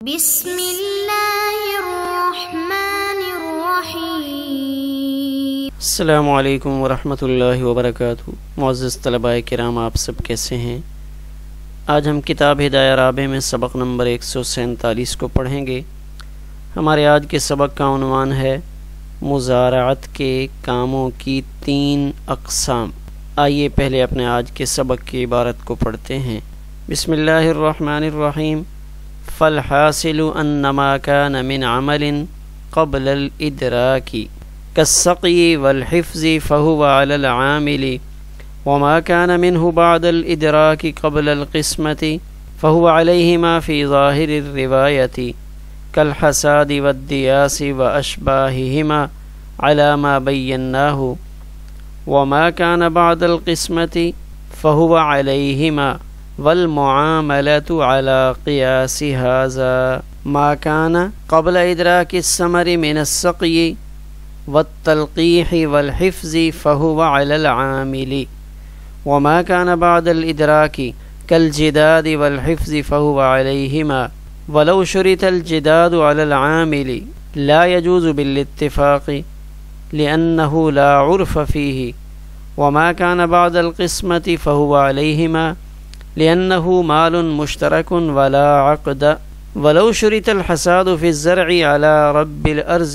بسم اللہ الرحمن الرحیم۔ السلام علیکم ورحمۃ اللہ وبرکاتہ۔ معزز طلباء کرام، آپ سب کیسے ہیں؟ آج ہم کتاب ہدایہ رابع میں سبق نمبر 147 کو پڑھیں گے۔ ہمارے آج کے سبق کا عنوان ہے مزارعت کے کاموں کی 3 اقسام۔ آئیے پہلے اپنے آج کے سبق کی عبارت کو پڑھتے ہیں۔ بسم اللہ الرحمن الرحیم۔ فالحاصل انما كان من عمل قبل الادراك كالسقي والحفظ فهو على العامل، وما كان منه بعد الادراك قبل القسمة فهو عليهما في ظاهر الرواية كالحساد والدياس واشباههما على ما بيناه، وما كان بعد القسمة فهو عليهما والمعاملة على قياس هذا ما كان قبل إدراك الثمر من السقي والتلقيح والحفظ فهو على العامل، وما كان بعد الإدراك كالجداد والحفظ فهو عليهما، ولو شرط الجداد على العامل لا يجوز بالاتفاق لأنه لا عرف فيه، وما كان بعد القسمة فهو عليهما لأنه مال مشترك ولا عقد، ولو شرط الحساد في الزرع على رب الأرض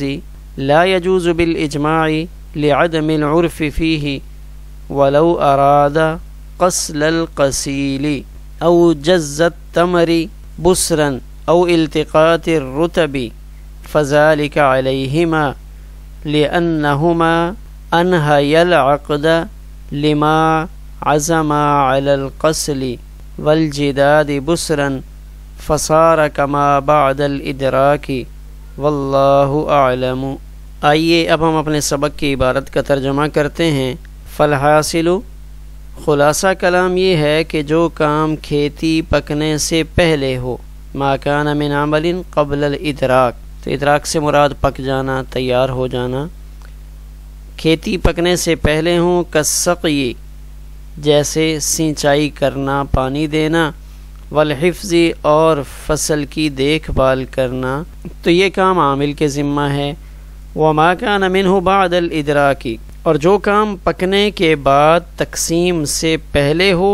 لا يجوز بالإجماع لعدم العرف فيه، ولو أراد قسل القسيل أو جز التمر بسرا أو التقاط الرتب فذلك عليهما لأنهما أنهيا العقد لما عزم على القسل والجداد بسرا فصار كما بعد الادراك واللہ اعلم۔ آئیے اب ہم اپنے سبق کی عبارت کا ترجمہ کرتے ہیں۔ فالحاصل، خلاصہ کلام یہ ہے کہ جو کام کھیتی پکنے سے پہلے ہو، ما کان من عمل قبل الادراک، تو ادراک سے مراد پک جانا، تیار ہو جانا، کھیتی پکنے سے پہلے ہوں، کالسقی جیسے سینچائی کرنا، پانی دینا، والحفظ اور فصل کی دیکھ بھال کرنا، تو یہ کام عامل کے ذمہ ہے۔ وما کان منہ بعد الادراک، اور جو کام پکنے کے بعد تقسیم سے پہلے ہو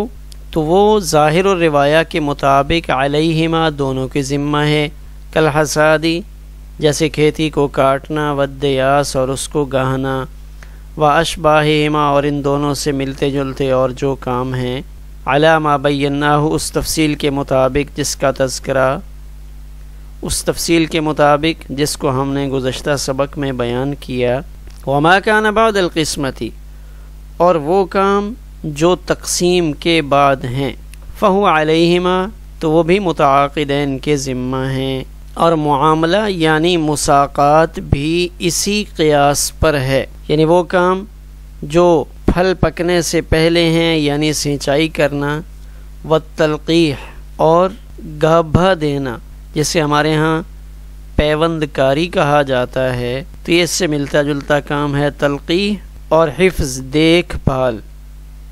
تو وہ ظاہر الروایہ کے مطابق علیہما دونوں کے ذمہ ہے۔ کالحسادی جیسے کھیتی کو کاٹنا، والدیاس اور اس کو گاہنا، واشباہہما اور ان دونوں سے ملتے جلتے اور جو کام ہیں، علی ما بیناہ اس تفصیل کے مطابق جس کا تذکرہ، اس تفصیل کے مطابق جس کو ہم نے گزشتہ سبق میں بیان کیا۔ وما کان بعد القسمتی، اور وہ کام جو تقسیم کے بعد ہیں، فہو علیہما تو وہ بھی متعاقدین کے ذمہ ہیں، اور معاملہ یعنی مساقات بھی اسی قیاس پر ہے، یعنی وہ کام جو پھل پکنے سے پہلے ہیں یعنی سینچائی کرنا، والتلقیح اور گابھا دینا جسے ہمارے ہاں پیوند کاری کہا جاتا ہے، تو یہ اس سے ملتا جلتا کام ہے۔ تلقیح اور حفظ دیکھ بھال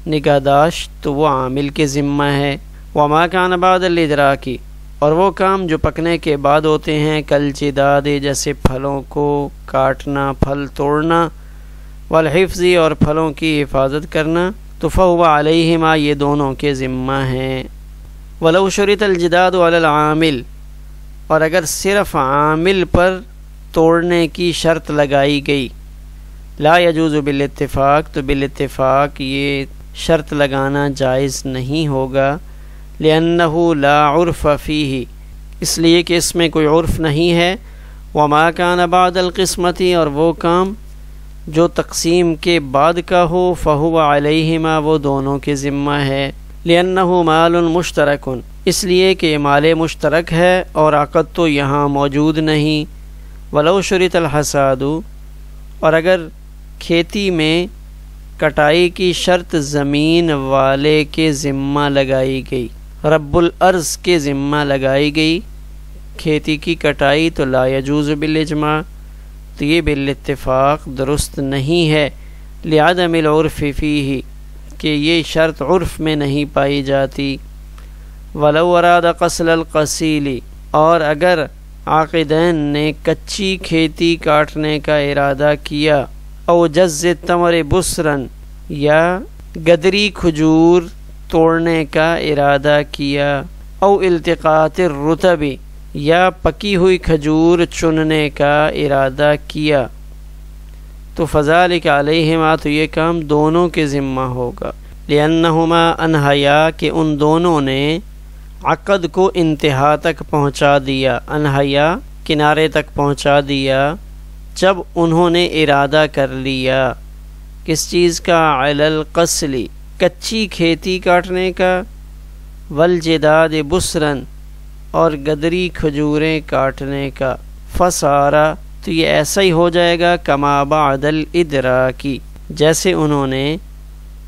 نگہداشت تو وہ عامل کے ذمہ ہے۔ وما کان بعد الادراکی، اور وہ کام جو پکنے کے بعد ہوتے ہیں، کالجداد جیسے پھلوں کو کاٹنا، پھل توڑنا، والحفظ اور پھلوں کی حفاظت کرنا، تو فہو علیہما یہ دونوں کے ذمہ ہیں۔ ولو شرط الجداد علی العامل، اور اگر صرف عامل پر توڑنے کی شرط لگائی گئی، لا یجوز بالاتفاق، تو بالاتفاق یہ شرط لگانا جائز نہیں ہوگا، لأنہ لا عرف فیہ، اس لیے کہ اس میں کوئی عرف نہیں ہے۔ وما کان بعد القسمتی، اور وہ کام جو تقسیم کے بعد کا ہو، فہو علیہما وہ دونوں کے ذمہ ہے، لأنہ مال مشترک، اس لیے کہ یہ مال مشترک ہے اور عقد تو یہاں موجود نہیں۔ ولو شرط الحساد، اور اگر کھیتی میں کٹائی کی شرط زمین والے کے ذمہ لگائی گئی، رب الارض کے ذمہ لگائی گئی کھیتی کی کٹائی، تو لا یجوز بالاجماع، تو یہ بالاتفاق درست نہیں ہے، لعدم العرف فیہ کہ یہ شرط عرف میں نہیں پائی جاتی۔ ولو اراد قسل القسیل، اور اگر عاقدین نے کچی کھیتی کاٹنے کا ارادہ کیا، او جز تمر بسرن یا گدری کھجور توڑنے کا ارادہ کیا، او التقاط الرطب یا پکی ہوئی کھجور چننے کا ارادہ کیا، تو فذالک علیہما، تو یہ کام دونوں کے ذمہ ہوگا، لأنہما انہیا، کہ ان دونوں نے عقد کو انتہا تک پہنچا دیا، انہیا کنارے تک پہنچا دیا جب انہوں نے ارادہ کر لیا کس چیز کا، علی القصل کچی کھیتی کاٹنے کا، والجداد بسرن اور گدری کھجوریں کاٹنے کا، فسارا، تو یہ ایسا ہی ہو جائے گا، کما بعد الادراکی، جیسے انہوں نے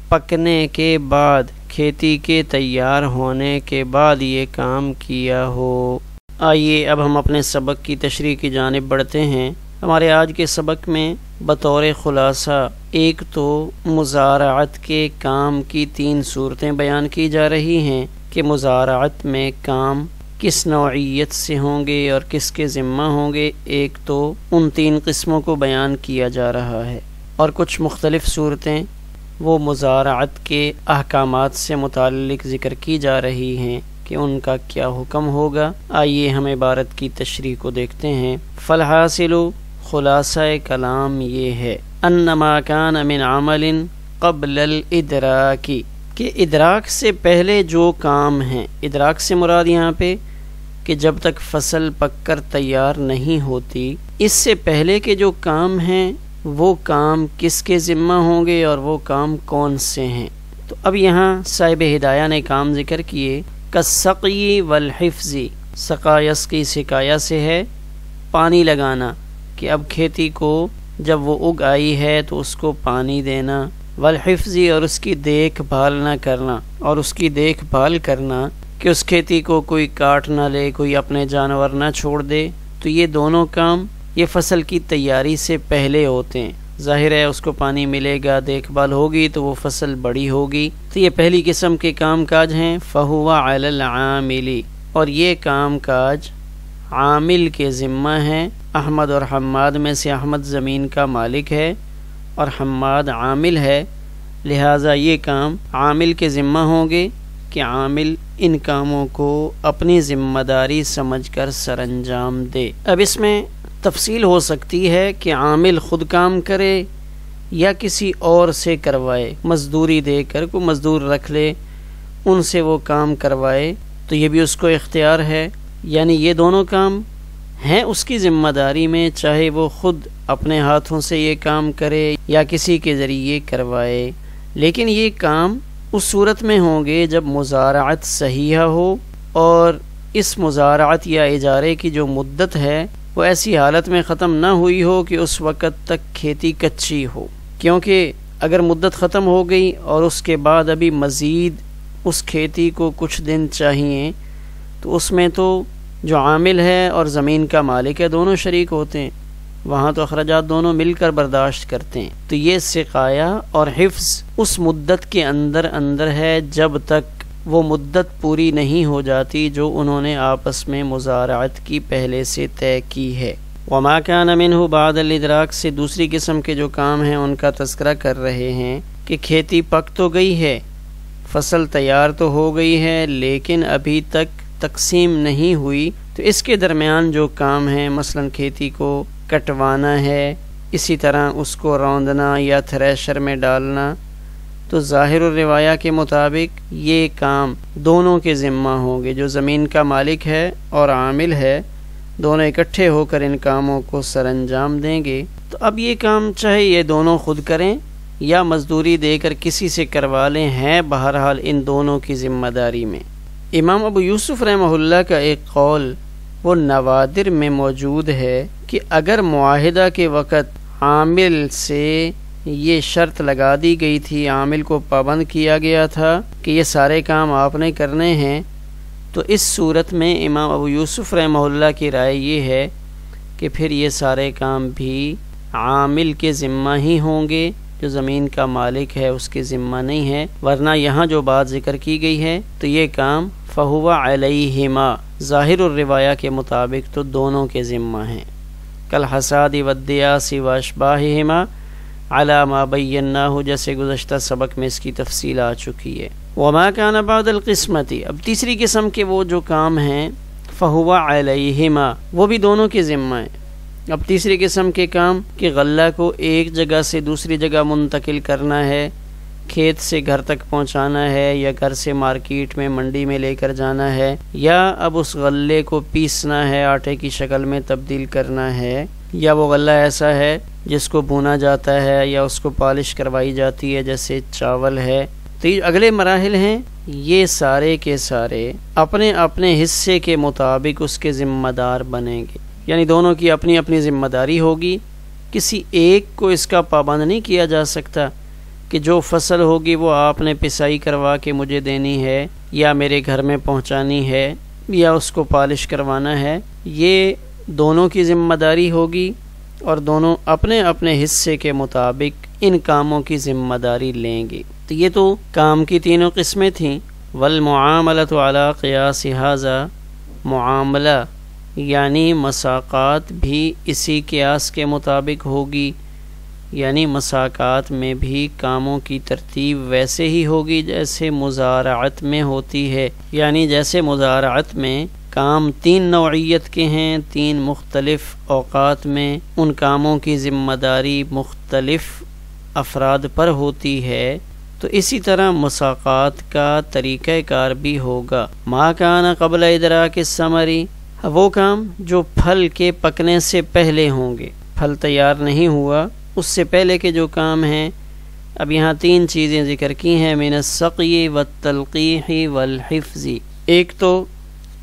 پکنے کے بعد، کھیتی کے تیار ہونے کے بعد یہ کام کیا ہو۔ آئیے اب ہم اپنے سبق کی تشریح کی جانب بڑھتے ہیں۔ ہمارے آج کے سبق میں بطور خلاصہ ایک تو مزارعت کے کام کی 3 صورتیں بیان کی جا رہی ہیں کہ مزارعت میں کام کس نوعیت سے ہوں گے اور کس کے ذمہ ہوں گے، ایک تو ان 3 قسموں کو بیان کیا جا رہا ہے، اور کچھ مختلف صورتیں وہ مزارعت کے احکامات سے متعلق ذکر کی جا رہی ہیں کہ ان کا کیا حکم ہوگا۔ آئیے ہم عبارت کی تشریح کو دیکھتے ہیں۔ فالحاصل، خلاصہ کلام یہ ہے، انما کان من عمل قبل الادراک، کہ ادراک سے پہلے جو کام ہیں، ادراک سے مراد یہاں پہ کہ جب تک فصل پک کر تیار نہیں ہوتی، اس سے پہلے کے جو کام ہیں وہ کام کس کے ذمہ ہوں گے اور وہ کام کون سے ہیں۔ تو اب یہاں صاحب ہدایہ نے کام ذکر کیے، کالسقی والحفظ، سقایس کی سکایا سے ہے پانی لگانا، کہ اب کھیتی کو جب وہ اگ آئی ہے تو اس کو پانی دینا، والحفظ اور اس کی دیکھ بھال نہ کرنا، اور اس کی دیکھ بھال کرنا کہ اس کھیتی کو کوئی کاٹ نہ لے، کوئی اپنے جانور نہ چھوڑ دے، تو یہ دونوں کام یہ فصل کی تیاری سے پہلے ہوتے ہیں۔ ظاہر ہے اس کو پانی ملے گا، دیکھ بھال ہوگی تو وہ فصل بڑی ہوگی، تو یہ پہلی قسم کے کام کاج ہیں۔ فہو علی العامل، اور یہ کام کاج عامل کے ذمہ ہیں۔ احمد اور حماد میں سے احمد زمین کا مالک ہے اور حماد عامل ہے، لہٰذا یہ کام عامل کے ذمہ ہوں گے کہ عامل ان کاموں کو اپنی ذمہ داری سمجھ کر سر انجام دے۔ اب اس میں تفصیل ہو سکتی ہے کہ عامل خود کام کرے یا کسی اور سے کروائے، مزدوری دے کر کوئی مزدور رکھ لے، ان سے وہ کام کروائے، تو یہ بھی اس کو اختیار ہے۔ یعنی یہ دونوں کام ہیں اس کی ذمہ داری میں، چاہے وہ خود اپنے ہاتھوں سے یہ کام کرے یا کسی کے ذریعے کروائے، لیکن یہ کام اس صورت میں ہوں گے جب مزارعت صحیحہ ہو، اور اس مزارعت یا اجارے کی جو مدت ہے وہ ایسی حالت میں ختم نہ ہوئی ہو کہ اس وقت تک کھیتی کچی ہو، کیونکہ اگر مدت ختم ہو گئی اور اس کے بعد ابھی مزید اس کھیتی کو کچھ دن چاہیے، تو اس میں تو جو عامل ہے اور زمین کا مالک ہے دونوں شریک ہوتے ہیں، وہاں تو اخراجات دونوں مل کر برداشت کرتے ہیں۔ تو یہ سقایا اور حفظ اس مدت کے اندر ہے جب تک وہ مدت پوری نہیں ہو جاتی جو انہوں نے آپس میں مزارعت کی پہلے سے طے کی ہے۔ وما كان منه بعد الادراک سے دوسری قسم کے جو کام ہیں ان کا تذکرہ کر رہے ہیں کہ کھیتی پک تو گئی ہے، فصل تیار تو ہو گئی ہے، لیکن ابھی تک تقسیم نہیں ہوئی، تو اس کے درمیان جو کام ہیں، مثلا کھیتی کو کٹوانا ہے، اسی طرح اس کو روندنا یا تھریشر میں ڈالنا، تو ظاہر الروایہ کے مطابق یہ کام دونوں کے ذمہ ہوں گے، جو زمین کا مالک ہے اور عامل ہے دونوں اکٹھے ہو کر ان کاموں کو سر انجام دیں گے۔ تو اب یہ کام چاہے یہ دونوں خود کریں یا مزدوری دے کر کسی سے کروا لیں، ہیں بہرحال ان دونوں کی ذمہ داری میں۔ امام ابو یوسف رحمہ اللہ کا ایک قول وہ نوادر میں موجود ہے کہ اگر معاہدہ کے وقت عامل سے یہ شرط لگا دی گئی تھی، عامل کو پابند کیا گیا تھا کہ یہ سارے کام آپ نے کرنے ہیں، تو اس صورت میں امام ابو یوسف رحمہ اللہ کی رائے یہ ہے کہ پھر یہ سارے کام بھی عامل کے ذمہ ہی ہوں گے، جو زمین کا مالک ہے اس کے ذمہ نہیں ہے، ورنہ یہاں جو بات ذکر کی گئی ہے تو یہ کام فہو علیہما، ظاہر الروایہ کے مطابق تو دونوں کے ذمہ ہیں، کل حساد والدیاس واشباہہما علی ما بیناہ، جیسے گزشتہ سبق میں اس کی تفصیل آ چکی ہے۔ وما کان بعد القسمت، اب تیسری قسم کے وہ جو کام ہیں فہو علیہما، وہ بھی دونوں کے ذمہ ہیں۔ اب تیسری قسم کے کام کہ غلہ کو ایک جگہ سے دوسری جگہ منتقل کرنا ہے، کھیت سے گھر تک پہنچانا ہے، یا گھر سے مارکیٹ میں منڈی میں لے کر جانا ہے، یا اب اس غلے کو پیسنا ہے، آٹے کی شکل میں تبدیل کرنا ہے، یا وہ غلہ ایسا ہے جس کو بھونا جاتا ہے یا اس کو پالش کروائی جاتی ہے جیسے چاول ہے۔ تو یہ اگلے مراحل ہیں، یہ سارے کے سارے اپنے اپنے حصے کے مطابق اس کے ذمہ دار بنیں گے، یعنی دونوں کی اپنی اپنی ذمہ داری ہوگی، کسی ایک کو اس کا پابند نہیں کیا جا سکتا کہ جو فصل ہوگی وہ آپ نے پسائی کروا کے مجھے دینی ہے، یا میرے گھر میں پہنچانی ہے، یا اس کو پالش کروانا ہے۔ یہ دونوں کی ذمہ داری ہوگی اور دونوں اپنے اپنے حصے کے مطابق ان کاموں کی ذمہ داری لیں گے۔ تو یہ تو کام کی تینوں قسمیں تھیں۔ والمعاملۃ علی قیاس ھذا، معاملہ یعنی مساقات بھی اسی قیاس کے مطابق ہوگی، یعنی مساقات میں بھی کاموں کی ترتیب ویسے ہی ہوگی جیسے مزارعت میں ہوتی ہے، یعنی جیسے مزارعت میں کام 3 نوعیت کے ہیں، 3 مختلف اوقات میں ان کاموں کی ذمہ داری مختلف افراد پر ہوتی ہے، تو اسی طرح مساقات کا طریقہ کار بھی ہوگا۔ ما کان قبل ادراک الثمر، وہ کام جو پھل کے پکنے سے پہلے ہوں گے، پھل تیار نہیں ہوا اس سے پہلے کے جو کام ہیں۔ اب یہاں 3 چیزیں ذکر کی ہیں، من السقی والتلقیح والحفظ۔ ایک تو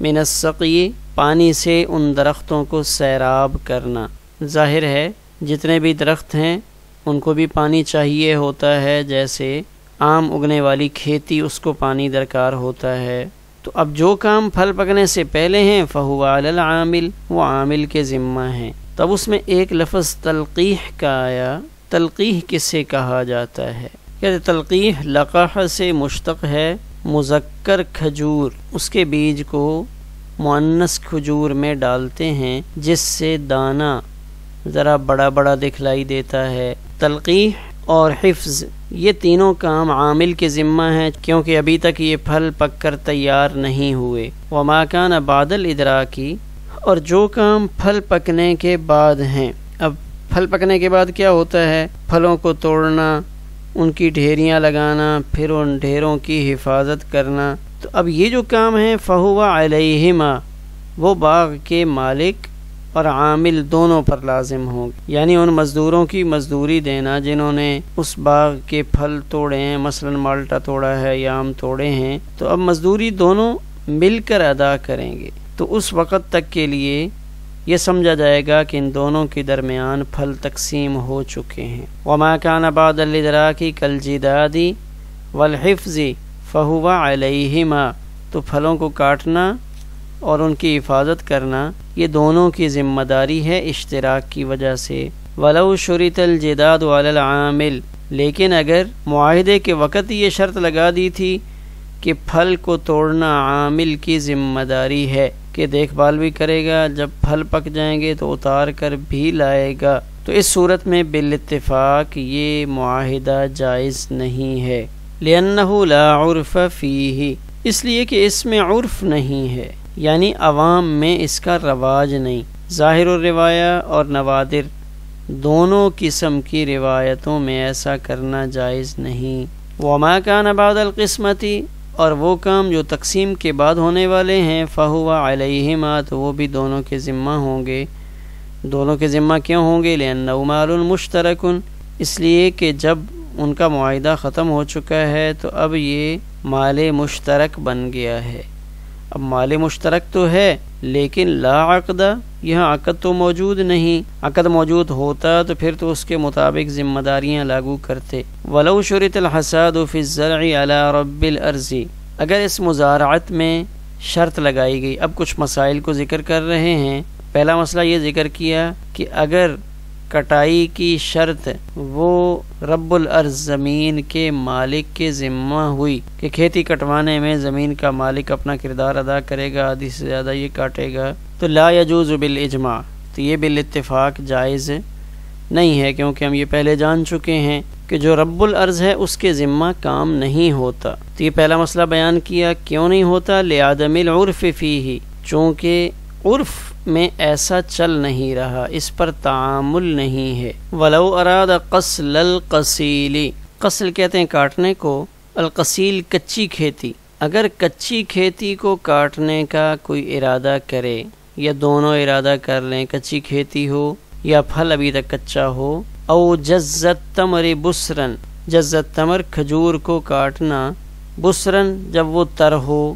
من السقی، پانی سے ان درختوں کو سیراب کرنا۔ ظاہر ہے جتنے بھی درخت ہیں ان کو بھی پانی چاہیے ہوتا ہے، جیسے عام اگنے والی کھیتی اس کو پانی درکار ہوتا ہے۔ تو اب جو کام پھل پکنے سے پہلے ہیں فہو علی العامل، وہ عامل کے ذمہ ہیں۔ تب اس میں ایک لفظ تلقیح کا آیا۔ تلقیح کسے کہا جاتا ہے؟ کہتے تلقیح لقح سے مشتق ہے، مذکر کھجور، اس کے بیج کو مؤنث کھجور میں ڈالتے ہیں جس سے دانہ ذرا بڑا بڑا دکھلائی دیتا ہے۔ تلقیح اور حفظ یہ تینوں کام عامل کے ذمہ ہیں، کیونکہ ابھی تک یہ پھل پک کر تیار نہیں ہوئے۔ وما کان بعد الادراکی، اور جو کام پھل پکنے کے بعد ہیں۔ اب پھل پکنے کے بعد کیا ہوتا ہے؟ پھلوں کو توڑنا، ان کی ڈھیریاں لگانا، پھر ان ڈھیروں کی حفاظت کرنا۔ تو اب یہ جو کام ہے فہو علیہما، وہ باغ کے مالک اور عامل دونوں پر لازم ہوں، یعنی ان مزدوروں کی مزدوری دینا جنہوں نے اس باغ کے پھل توڑے ہیں، مثلا مالٹا توڑا ہے یا آم توڑے ہیں، تو اب مزدوری دونوں مل کر ادا کریں گے۔ تو اس وقت تک کے لیے یہ سمجھا جائے گا کہ ان دونوں کے درمیان پھل تقسیم ہو چکے ہیں۔ وما کان بعد الادراک کالجداد والحفظ فہو علیہما، تو پھلوں کو کاٹنا اور ان کی حفاظت کرنا یہ دونوں کی ذمہ داری ہے اشتراک کی وجہ سے۔ ولو شرط الجداد علی العامل، لیکن اگر معاہدے کے وقت یہ شرط لگا دی تھی کہ پھل کو توڑنا عامل کی ذمہ داری ہے، کہ دیکھ بھال بھی کرے گا، جب پھل پک جائیں گے تو اتار کر بھی لائے گا، تو اس صورت میں بالاتفاق یہ معاہدہ جائز نہیں ہے۔ لأنہ لا عرف فیہ، اس لیے کہ اس میں عرف نہیں ہے، یعنی عوام میں اس کا رواج نہیں۔ ظاہر الروایہ اور نوادر دونوں قسم کی روایتوں میں ایسا کرنا جائز نہیں۔ وما کان بعد القسمتی، اور وہ کام جو تقسیم کے بعد ہونے والے ہیں فہو علیہما، تو وہ بھی دونوں کے ذمہ ہوں گے۔ دونوں کے ذمہ کیوں ہوں گے؟ لأنہ مال مشترک، اس لیے کہ جب ان کا معاہدہ ختم ہو چکا ہے تو اب یہ مال مشترک بن گیا ہے۔ اب مال مشترک تو ہے لیکن لا عقد، یہاں عقد تو موجود نہیں۔ عقد موجود ہوتا تو پھر تو اس کے مطابق ذمہ داریاں لاگو کرتے۔ ولو شرط الحساد فی الزرع علی رب الارض، اگر اس مزارعت میں شرط لگائی گئی۔ اب کچھ مسائل کو ذکر کر رہے ہیں۔ پہلا مسئلہ یہ ذکر کیا کہ اگر کٹائی کی شرط وہ رب الارض زمین کے مالک کے ذمہ ہوئی کہ کھیتی کٹوانے میں زمین کا مالک اپنا کردار ادا کرے گا، آدھی سے زیادہ یہ کاٹے گا، تو لا یجوز بالاجماع، تو یہ بالاتفاق جائز نہیں ہے، کیونکہ ہم یہ پہلے جان چکے ہیں کہ جو رب الارض ہے اس کے ذمہ کام نہیں ہوتا۔ تو یہ پہلا مسئلہ بیان کیا، کیوں نہیں ہوتا؟ لعدم العرف فیہ، چونکہ عرف میں ایسا چل نہیں رہا، اس پر تعامل نہیں ہے۔ ولو اراد قصل القصیل، قصل کہتے ہیں کاٹنے کو، القصیل کچی کھیتی، اگر کچی کھیتی کو کاٹنے کا کوئی ارادہ کرے یا دونوں ارادہ کر لیں، کچی کھیتی ہو یا پھل ابھی تک کچا ہو، او جزت تمر بسرن، جزت تمر کھجور کو کاٹنا، بسرن جب وہ تر ہو،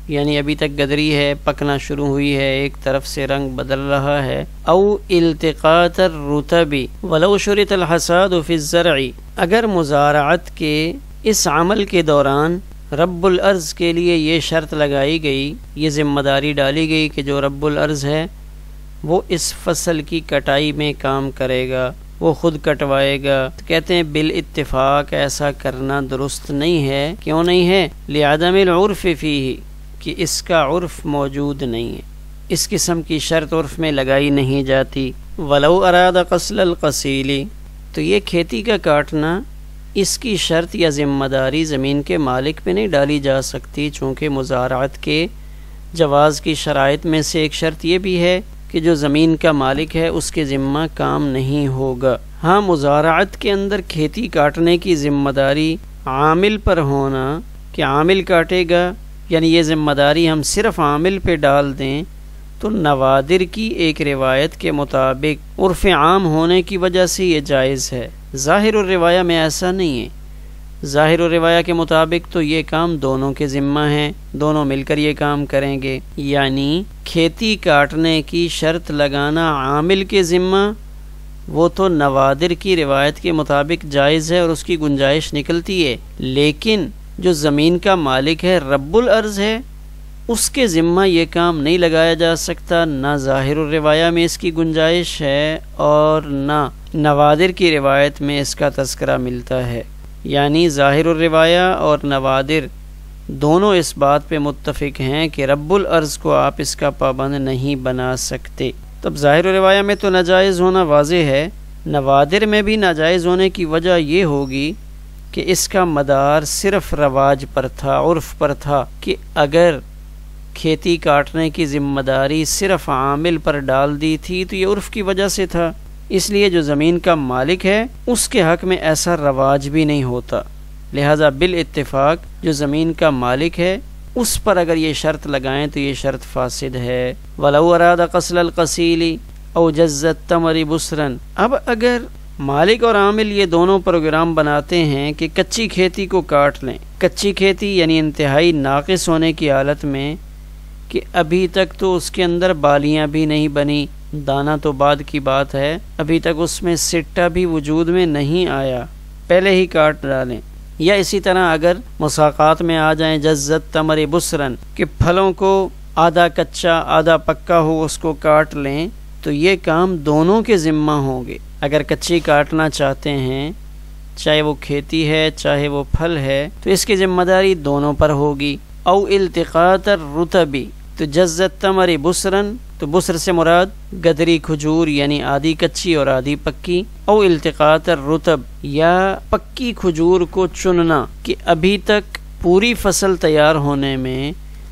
یعنی ابھی تک گدری ہے، پکنا شروع ہوئی ہے، ایک طرف سے رنگ بدل رہا ہے، او التقاط الرطب ولو شرط الحصاد فی الزرع، اگر مزارعت کے اس عمل کے دوران رب الارض کے لیے یہ شرط لگائی گئی، یہ ذمہ داری ڈالی گئی کہ جو رب الارض ہے وہ اس فصل کی کٹائی میں کام کرے گا، وہ خود کٹوائے گا، تو کہتے ہیں بالاتفاق ایسا کرنا درست نہیں ہے۔ کیوں نہیں ہے؟ لعدم العرف فیہ، کہ اس کا عرف موجود نہیں ہے، اس قسم کی شرط عرف میں لگائی نہیں جاتی۔ ولو اراد قصل القصیل، تو یہ کھیتی کا کاٹنا اس کی شرط یا ذمہ داری زمین کے مالک پہ نہیں ڈالی جا سکتی، چونکہ مزارعت کے جواز کی شرائط میں سے ایک شرط یہ بھی ہے کہ جو زمین کا مالک ہے اس کے ذمہ کام نہیں ہوگا۔ ہاں، مزارعت کے اندر کھیتی کاٹنے کی ذمہ داری عامل پر ہونا کہ عامل کاٹے گا، یعنی یہ ذمہ داری ہم صرف عامل پہ ڈال دیں، تو نوادر کی ایک روایت کے مطابق عرف عام ہونے کی وجہ سے یہ جائز ہے۔ ظاہر الروایہ میں ایسا نہیں ہے، ظاہر الروایہ کے مطابق تو یہ کام دونوں کے ذمہ ہیں، دونوں مل کر یہ کام کریں گے، یعنی کھیتی کاٹنے کی شرط لگانا عامل کے ذمہ وہ تو نوادر کی روایت کے مطابق جائز ہے اور اس کی گنجائش نکلتی ہے، لیکن جو زمین کا مالک ہے، رب الارض ہے، اس کے ذمہ یہ کام نہیں لگایا جا سکتا، نہ ظاہر الروایہ میں اس کی گنجائش ہے اور نہ نوادر کی روایت میں اس کا تذکرہ ملتا ہے۔ یعنی ظاہر الروایہ اور نوادر دونوں اس بات پہ متفق ہیں کہ رب الارض کو آپ اس کا پابند نہیں بنا سکتے۔ تب ظاہر الروایہ میں تو ناجائز ہونا واضح ہے، نوادر میں بھی ناجائز ہونے کی وجہ یہ ہوگی کہ اس کا مدار صرف رواج پر تھا، عرف پر تھا، کہ اگر کھیتی کاٹنے کی ذمہ داری صرف عامل پر ڈال دی تھی تو یہ عرف کی وجہ سے تھا، اس لیے جو زمین کا مالک ہے اس کے حق میں ایسا رواج بھی نہیں ہوتا، لہذا بالاتفاق جو زمین کا مالک ہے اس پر اگر یہ شرط لگائیں تو یہ شرط فاسد ہے۔ وَلَوْ أَرَادَ قَصْلَ الْقَصِيلِ أَوْ جَزَّ التَّمْرِ بُسْرًا، اب اگر مالک اور عامل یہ دونوں پروگرام بناتے ہیں کہ کچی کھیتی کو کاٹ لیں، کچی کھیتی یعنی انتہائی ناقص ہونے کی حالت میں کہ ابھی تک تو اس کے اندر بالیاں بھی نہیں بنی، دانہ تو بعد کی بات ہے، ابھی تک اس میں سٹا بھی وجود میں نہیں آیا، پہلے ہی کاٹ ڈالیں۔ یا اسی طرح اگر مساقات میں آ جائیں جزت تمر بسرن، کہ پھلوں کو آدھا کچا آدھا پکا ہو اس کو کاٹ لیں، تو یہ کام دونوں کے ذمہ ہوں گے۔ اگر کچی کاٹنا چاہتے ہیں، چاہے وہ کھیتی ہے چاہے وہ پھل ہے، تو اس کی ذمہ داری دونوں پر ہوگی۔ او التقاط الرطب، تو جزت تمر بسرن، تو بسر سے مراد گدری کھجور یعنی آدھی کچی اور آدھی پکی، او التقاط الرطب، یا پکی کھجور کو چننا کہ ابھی تک پوری فصل تیار ہونے میں،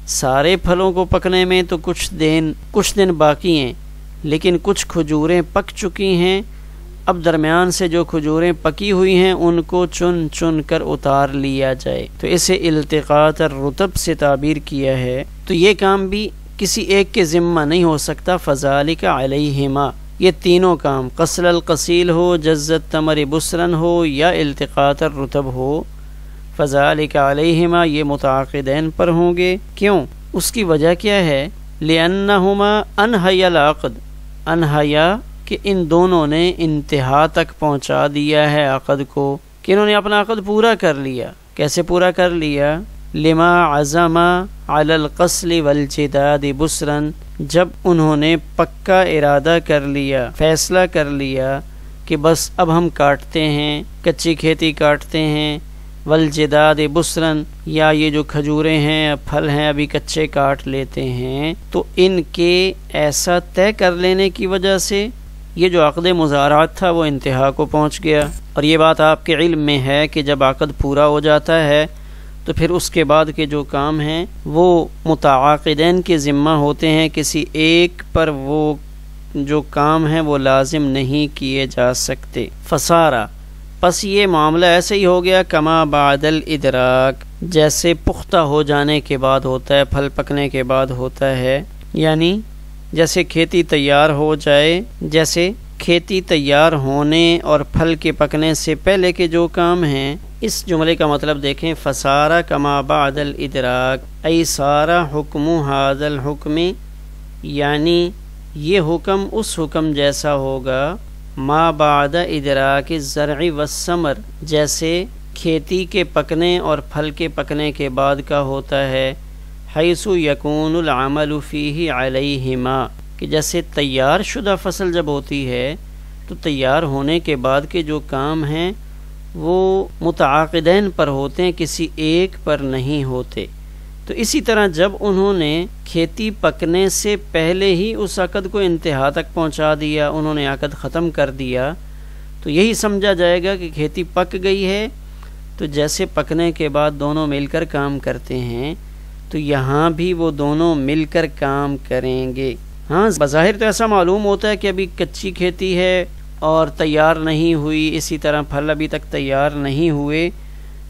سارے پھلوں کو پکنے میں تو کچھ دن باقی ہیں، لیکن کچھ کھجوریں پک چکی ہیں، اب درمیان سے جو کھجوریں پکی ہوئی ہیں ان کو چن چن کر اتار لیا جائے، تو اسے التقاط الرطب سے تعبیر کیا ہے۔ تو یہ کام بھی کسی ایک کے ذمہ نہیں ہو سکتا، فذالک علیہما، یہ تینوں کام قصل القصیل ہو، جزت تمر بسرن ہو یا التقاط الرطب ہو، فذالک علیہما یہ متعاقدین پر ہوں گے۔ کیوں؟ اس کی وجہ کیا ہے؟ لأنہما انہیا العقد، انہیا کہ ان دونوں نے انتہا تک پہنچا دیا ہے عقد کو، کہ انہوں نے اپنا عقد پورا کر لیا۔ کیسے پورا کر لیا؟ لما عزم علی القصل والجداد بسرن، جب انہوں نے پکا ارادہ کر لیا، فیصلہ کر لیا کہ بس اب ہم کاٹتے ہیں، کچی کھیتی کاٹتے ہیں، والجداد بسرن، یا یہ جو کھجوریں ہیں پھل ہیں ابھی کچے کاٹ لیتے ہیں، تو ان کے ایسا طے کر لینے کی وجہ سے یہ جو عقد مزارعت تھا وہ انتہا کو پہنچ گیا۔ اور یہ بات آپ کے علم میں ہے کہ جب عقد پورا ہو جاتا ہے تو پھر اس کے بعد کے جو کام ہیں وہ متعاقدین کے ذمہ ہوتے ہیں، کسی ایک پر وہ جو کام ہیں وہ لازم نہیں کیے جا سکتے۔ فسارا، پس یہ معاملہ ایسے ہی ہو گیا، کما بعد الادراک، جیسے پختہ ہو جانے کے بعد ہوتا ہے، پھل پکنے کے بعد ہوتا ہے، یعنی جیسے کھیتی تیار ہو جائے، جیسے کھیتی تیار ہونے اور پھل کے پکنے سے پہلے کے جو کام ہیں۔ اس جملے کا مطلب دیکھیں، فسارا کما بعد الادراک ای سارا حکم ھذا الحکم، یعنی یہ حکم اس حکم جیسا ہوگا ما بعد ادراک الزرع والثمر، جیسے کھیتی کے پکنے اور پھل کے پکنے کے بعد کا ہوتا ہے، حیث یکون العمل فیہ علیہما، کہ جیسے تیار شدہ فصل جب ہوتی ہے تو تیار ہونے کے بعد کے جو کام ہیں وہ متعاقدین پر ہوتے ہیں، کسی ایک پر نہیں ہوتے۔ تو اسی طرح جب انہوں نے کھیتی پکنے سے پہلے ہی اس عقد کو انتہا تک پہنچا دیا، انہوں نے عقد ختم کر دیا، تو یہی سمجھا جائے گا کہ کھیتی پک گئی ہے۔ تو جیسے پکنے کے بعد دونوں مل کر کام کرتے ہیں تو یہاں بھی وہ دونوں مل کر کام کریں گے۔ ہاں، بظاہر تو ایسا معلوم ہوتا ہے کہ ابھی کچی کھیتی ہے اور تیار نہیں ہوئی، اسی طرح پھل ابھی تک تیار نہیں ہوئے،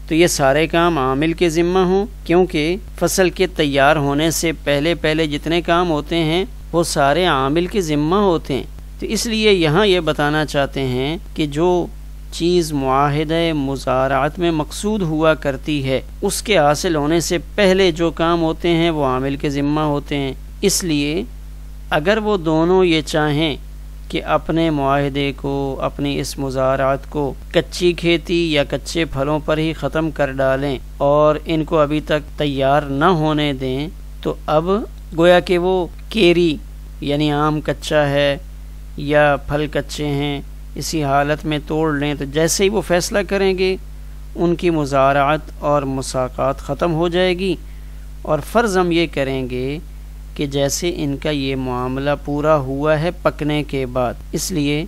تو یہ سارے کام عامل کے ذمہ ہوں، کیونکہ فصل کے تیار ہونے سے پہلے جتنے کام ہوتے ہیں وہ سارے عامل کے ذمہ ہوتے ہیں۔ تو اس لیے یہاں یہ بتانا چاہتے ہیں کہ جو چیز معاہدہ مزارعت میں مقصود ہوا کرتی ہے اس کے حاصل ہونے سے پہلے جو کام ہوتے ہیں وہ عامل کے ذمہ ہوتے ہیں۔ اس لیے اگر وہ دونوں یہ چاہیں کہ اپنے معاہدے کو، اپنی اس مزارعت کو کچی کھیتی یا کچے پھلوں پر ہی ختم کر ڈالیں اور ان کو ابھی تک تیار نہ ہونے دیں، تو اب گویا کہ وہ کیری یعنی آم کچا ہے یا پھل کچے ہیں، اسی حالت میں توڑ لیں، تو جیسے ہی وہ فیصلہ کریں گے ان کی مزارعت اور مساقات ختم ہو جائے گی، اور فرض ہم یہ کریں گے کہ جیسے ان کا یہ معاملہ پورا ہوا ہے پکنے کے بعد، اس لیے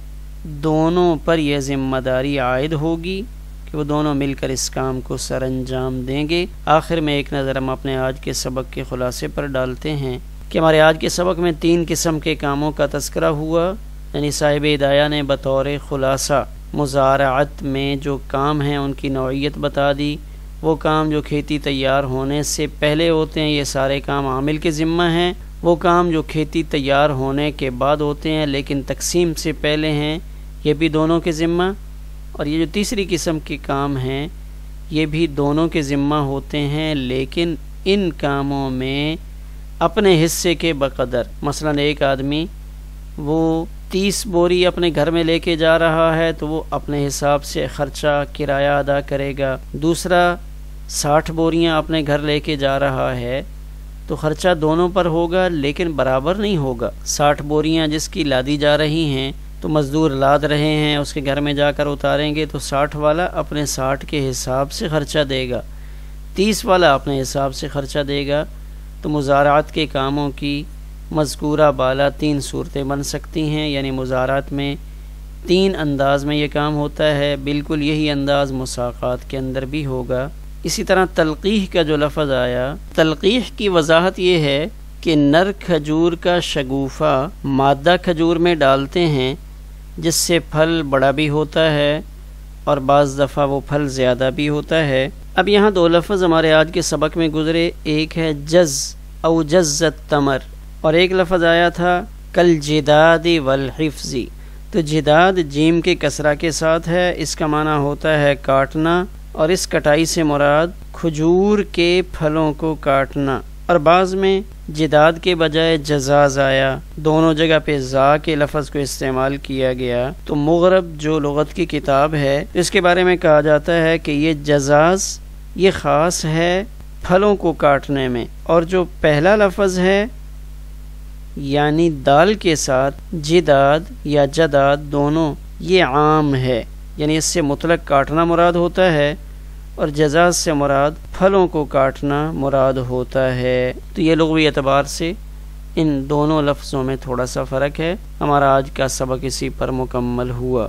دونوں پر یہ ذمہ داری عائد ہوگی کہ وہ دونوں مل کر اس کام کو سر انجام دیں گے۔ آخر میں ایک نظر ہم اپنے آج کے سبق کے خلاصے پر ڈالتے ہیں کہ ہمارے آج کے سبق میں 3 قسم کے کاموں کا تذکرہ ہوا، یعنی صاحب ہدایہ نے بطور خلاصہ مزارعت میں جو کام ہیں ان کی نوعیت بتا دی۔ وہ کام جو کھیتی تیار ہونے سے پہلے ہوتے ہیں یہ سارے کام عامل کے ذمہ ہیں، وہ کام جو کھیتی تیار ہونے کے بعد ہوتے ہیں لیکن تقسیم سے پہلے ہیں یہ بھی دونوں کے ذمہ، اور یہ جو تیسری قسم کے کام ہیں یہ بھی دونوں کے ذمہ ہوتے ہیں، لیکن ان کاموں میں اپنے حصے کے بقدر۔ مثلا ایک آدمی وہ 30 بوری اپنے گھر میں لے کے جا رہا ہے تو وہ اپنے حساب سے خرچہ کرایہ ادا کرے گا، دوسرا 60 بوریاں اپنے گھر لے کے جا رہا ہے تو خرچہ دونوں پر ہوگا لیکن برابر نہیں ہوگا۔ 60 بوریاں جس کی لادی جا رہی ہیں تو مزدور لاد رہے ہیں، اس کے گھر میں جا کر اتاریں گے تو 60 والا اپنے 60 کے حساب سے خرچہ دے گا، 30 والا اپنے حساب سے خرچہ دے گا۔ تو مزارعت کے کاموں کی مذکورہ بالا 3 صورتیں بن سکتی ہیں، یعنی مزارعت میں 3 انداز میں یہ کام ہوتا ہے، بالکل یہی انداز مساقات کے اندر بھی ہوگا۔ اسی طرح تلقیح کا جو لفظ آیا، تلقیح کی وضاحت یہ ہے کہ نر کھجور کا شگوفہ مادہ کھجور میں ڈالتے ہیں جس سے پھل بڑا بھی ہوتا ہے اور بعض دفعہ وہ پھل زیادہ بھی ہوتا ہے۔ اب یہاں 2 لفظ ہمارے آج کے سبق میں گزرے، ایک ہے جز او جزت تمر، اور ایک لفظ آیا تھا کل جداد والحفظ۔ تو جداد جیم کے کسرہ کے ساتھ ہے، اس کا معنی ہوتا ہے کاٹنا، اور اس کٹائی سے مراد کھجور کے پھلوں کو کاٹنا، اور بعض میں جداد کے بجائے جزاز آیا، دونوں جگہ پہ زا کے لفظ کو استعمال کیا گیا۔ تو مغرب جو لغت کی کتاب ہے اس کے بارے میں کہا جاتا ہے کہ یہ جزاز یہ خاص ہے پھلوں کو کاٹنے میں، اور جو پہلا لفظ ہے یعنی دال کے ساتھ جداد یا جداد دونوں یہ عام ہے، یعنی اس سے مطلق کاٹنا مراد ہوتا ہے، اور جزاز سے مراد پھلوں کو کاٹنا مراد ہوتا ہے۔ تو یہ لغوی اعتبار سے ان دونوں لفظوں میں تھوڑا سا فرق ہے۔ ہمارا آج کا سبق اسی پر مکمل ہوا۔